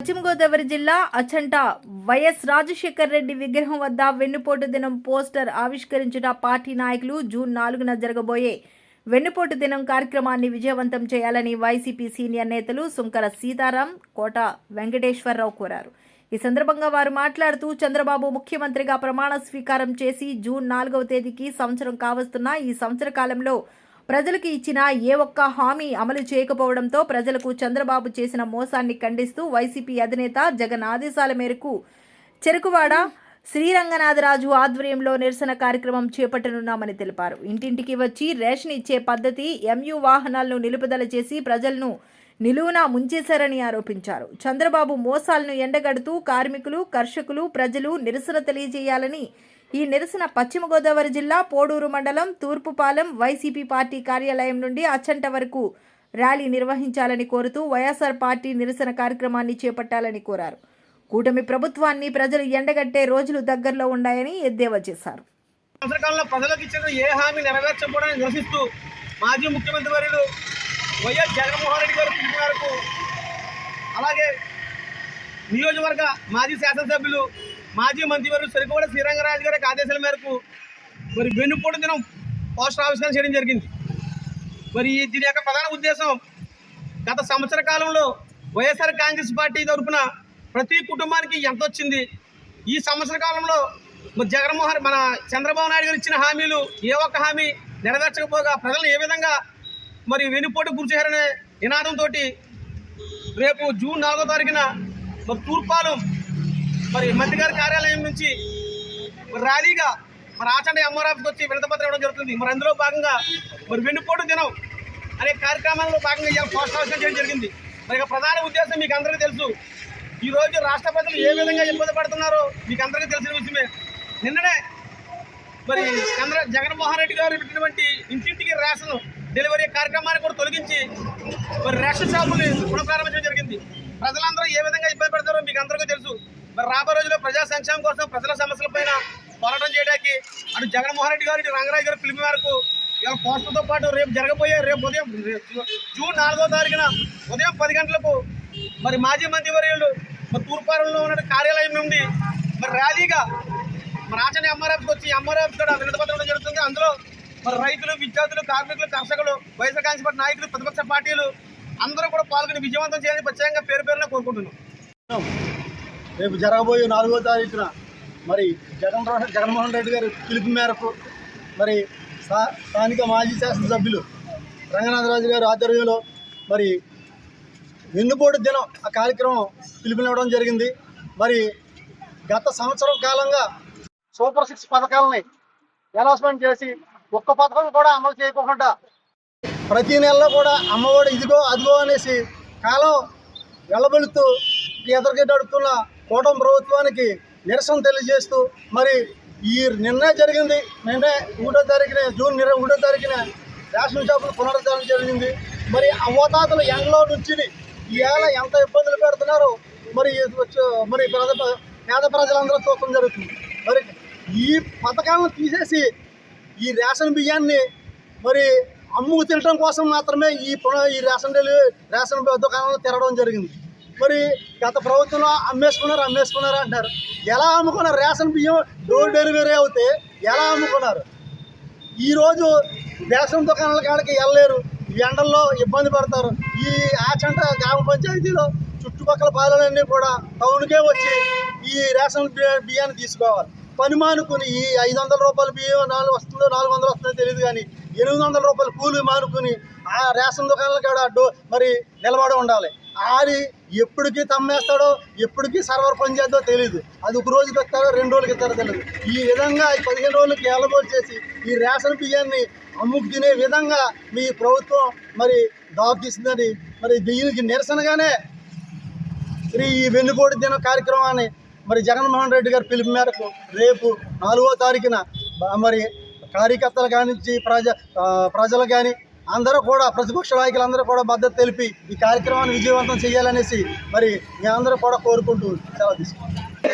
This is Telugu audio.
పశ్చిమ గోదావరి జిల్లా అచంట వైఎస్ రాజశేఖర్ రెడ్డి విగ్రహం వద్ద వెన్నుపోటు దినం పోస్టర్ ఆవిష్కరించిన పార్టీ నాయకులు జూన్ 4న జరగబోయే వెన్నుపోటు దినం కార్యక్రమాన్ని విజయవంతం చేయాలని వైసీపీ సీనియర్ నేతలు సుంకర సీతారాం, కోట వెంకటేశ్వరరావు కోరారు. ఈ సందర్భంగా వారు మాట్లాడుతూ చంద్రబాబు ముఖ్యమంత్రిగా ప్రమాణ స్వీకారం చేసి జూన్ 4వ తేదీకి సంవత్సరం కావస్తున్న ఈ సంవత్సర కాలంలో ప్రజలకు ఇచ్చిన ఏ ఒక్క హామీ అమలు చేయకపోవడంతో ప్రజలకు చంద్రబాబు చేసిన మోసాన్ని ఖండిస్తూ వైసీపీ అధినేత జగన్ ఆదేశాల మేరకు చెరుకువాడ శ్రీరంగనాథరాజు ఆధ్వర్యంలో నిరసన కార్యక్రమం చేపట్టనున్నామని తెలిపారు. ఇంటింటికి వచ్చి రేషన్ ఇచ్చే పద్ధతి ఎంయూ వాహనాలను నిలుపుదల చేసి ప్రజలను నిలువునా ముంచేశారని ఆరోపించారు. చంద్రబాబు మోసాలను ఎండగడుతూ కార్మికులు, కర్షకులు, ప్రజలు నిరసన తెలియజేయాలని ఈ నిరసన పశ్చిమ గోదావరి జిల్లా పోడూరు మండలం తూర్పుపాలెం వైసీపీ పార్టీ కార్యాలయం నుండి అచ్చంట వరకు ర్యాలీ నిర్వహించాలని కోరుతూ వైఎస్ఆర్ పార్టీ నిరసన కార్యక్రమాన్ని చేపట్టాలని కోరారు. కూటమి ప్రభుత్వాన్ని ప్రజలు ఎండగట్టే రోజులు దగ్గరలో ఉన్నాయని ఎద్దేవా చేశారు. ప్రజలకు ఇచ్చిన ఏ హామీ నెరవేర్చకపోవడానికి నిరసిస్తూ మాజీ ముఖ్యమంత్రి వర్యులు వైఎస్ జగన్మోహన్ రెడ్డి గారి పిలుపు మేరకు, అలాగే నియోజకవర్గ మాజీ శాసనసభ్యులు మాజీ మంత్రివర్యులు చెరుకువాడ శ్రీరంగరాజు గారి ఆదేశాల మేరకు మరి వెన్నుపోటు దినం పోస్టర్ ఆవిష్కరణ చేయడం జరిగింది. మరి దీని యొక్క ప్రధాన ఉద్దేశం, గత సంవత్సర కాలంలో వైఎస్ఆర్ కాంగ్రెస్ పార్టీ తరఫున ప్రతి కుటుంబానికి ఎంత వచ్చింది, ఈ సంవత్సర కాలంలో మరి మన చంద్రబాబు నాయుడు గారు ఇచ్చిన హామీలు ఏ ఒక్క హామీ నెరవేర్చకపోగా ప్రజలను ఏ విధంగా మరి వెన్నుపోటు గురి చేయాలనే నినాదంతో రేపు జూన్ 4వ తారీఖున మరి తూర్పాలెం మరి మంత్రి గారి కార్యాలయం నుంచి ర్యాలీగా మరి ఆచండ ఎంఆర్ఆఫ్కి వచ్చి వినతిపత్రం ఇవ్వడం జరుగుతుంది. మరి అందులో భాగంగా మరి వెన్నుపోటు దినం అనే కార్యక్రమంలో భాగంగా ఇలా పోస్టర్ ఆవిష్కరణ చేయడం జరిగింది. మరి ప్రధాన ఉద్దేశం మీకు అందరికీ తెలుసు. ఈరోజు రాష్ట్ర ప్రజలు ఏ విధంగా ఇబ్బంది పడుతున్నారో మీకు అందరికీ తెలిసిన విషయమే. నిన్ననే మరి జగన్మోహన్ రెడ్డి గారు పెట్టినటువంటి ఇంటింటికి రేషన్ డెలివరీ కార్యక్రమాన్ని కూడా తొలగించి మరి రేషన్ షాపులు పునఃప్రారంభించడం జరిగింది. ప్రజలందరూ ఏ విధంగా ఇబ్బంది పడతారో మీకు అందరికీ తెలుసు. మరి రాబోయే రోజుల్లో ప్రజా సంక్షేమం కోసం ప్రజల సమస్యలపైన పోరాటం చేయడానికి అటు జగన్మోహన్ రెడ్డి గారు, ఇటు రంగరాజు గారి పిలుపు మేరకు ఇలా పోస్టర్తో పాటు రేపు ఉదయం జూన్ 4వ తారీఖున ఉదయం 10 గంటలకు మరి మాజీ మంత్రివర్యులు మరి తూర్పారంలో ఉన్న కార్యాలయం నుండి మరి ర్యాలీగా మరి ఆచరణ ఎంఆర్ఎఫ్కి వచ్చి ఎంఆర్ఎఫ్ కూడా వినతిపత్రం జరుగుతుంది. అందులో మరి రైతులు, విద్యార్థులు, కార్మికులు, కర్షకులు, వైఎస్ఆర్ కాంగ్రెస్ పార్టీ నాయకులు, ప్రతిపక్ష పార్టీలు అందరూ కూడా పాల్గొని విజయవంతం చేయాలని ప్రత్యేకంగా పేరున కోరుకుంటున్నాం. రేపు జరగబోయే 4వ తారీఖున మరి జగన్మోహన్ రెడ్డి గారి పిలుపు మేరకు మరి స్థానిక మాజీ శాసనసభ్యులు రంగనాథరాజు గారి ఆధ్వర్యంలో మరి వెన్నుపోటు దినం ఆ కార్యక్రమం పిలుపునివ్వడం జరిగింది. మరి గత సంవత్సరం కాలంగా సూపర్ 6 పథకాలని అనౌన్స్మెంట్ చేసి ఒక్క పథకం కూడా అమలు చేయకుండా ప్రతి నెలలో కూడా అమ్మఒడి ఇదిగో అదిగో అనేసి కాలం వెళ్ళబెలుతూ ఎదురుగడ్డుతున్న కూటమి ప్రభుత్వానికి నిరసన తెలియజేస్తూ మరి నిన్నే జరిగింది. నిన్నే జూన్ 1వ తారీఖున రేషన్ షాపులు పునరుద్ధరణ జరిగింది. మరి అవ్వతాతలు ఎండలో నుంచి ఈవేళ ఎంత ఇబ్బందులు పెడుతున్నారో మరి పేద ప్రజలందరూ చూడటం జరుగుతుంది. మరి ఈ పథకాలను తీసేసి ఈ రేషన్ బియ్యాన్ని మరి అమ్ముకు తినడం కోసం మాత్రమే ఈ రేషన్ దుకాణంలో తిరగడం జరిగింది. మరి గత ప్రభుత్వంలో అమ్మేసుకున్నారు అంటారు. ఎలా అమ్ముకున్నారు? రేషన్ బియ్యం డోర్ డెలివరీ అవుతే ఎలా అమ్ముకున్నారు? ఈరోజు రేషన్ దుకాణాల కాడికి వెళ్ళలేరు, ఎండల్లో ఇబ్బంది పడతారు. ఈ ఆచంట గ్రామ పంచాయతీలో చుట్టుపక్కల పాలనన్నీ కూడా టౌన్కే వచ్చి ఈ రేషన్ బియ్యాన్ని తీసుకోవాలి. పని మానుకుని ఈ 500 రూపాయల బియ్యం 400 వస్తుందో తెలియదు కానీ 800 రూపాయల కూలి మానుకుని ఆ రేషన్ దుకాణాల కాడ మరి నిలబడి ఉండాలి. ఆడి ఎప్పటికీ తమ్మేస్తాడో, ఎప్పటికీ సర్వర్ పని చేద్దో తెలియదు. అది ఒక రోజుకి ఇస్తారో 2 రోజులకి ఇస్తారో తెలియదు. ఈ విధంగా 15 రోజులకి ఎలబోటు చేసి ఈ రేషన్ బియ్యాన్ని అమ్ముకు తినే విధంగా మీ ప్రభుత్వం మరి దారితీస్తుందని మరి దీనికి నిరసనగానే ఈ వెన్నుపోటు దిన కార్యక్రమాన్ని మరి జగన్మోహన్ రెడ్డి గారి పిలుపు మేరకు రేపు 4వ తారీఖున మరి కార్యకర్తలు కానించి ప్రజలు కానీ అందరూ కూడా ప్రతిపక్ష నాయకులందరూ కూడా మద్దతు తెలిపి ఈ కార్యక్రమాన్ని విజయవంతం చేయాలనేసి మరి మీ అందరూ కూడా కోరుకుంటూ సెలవు తీసుకుంటాం.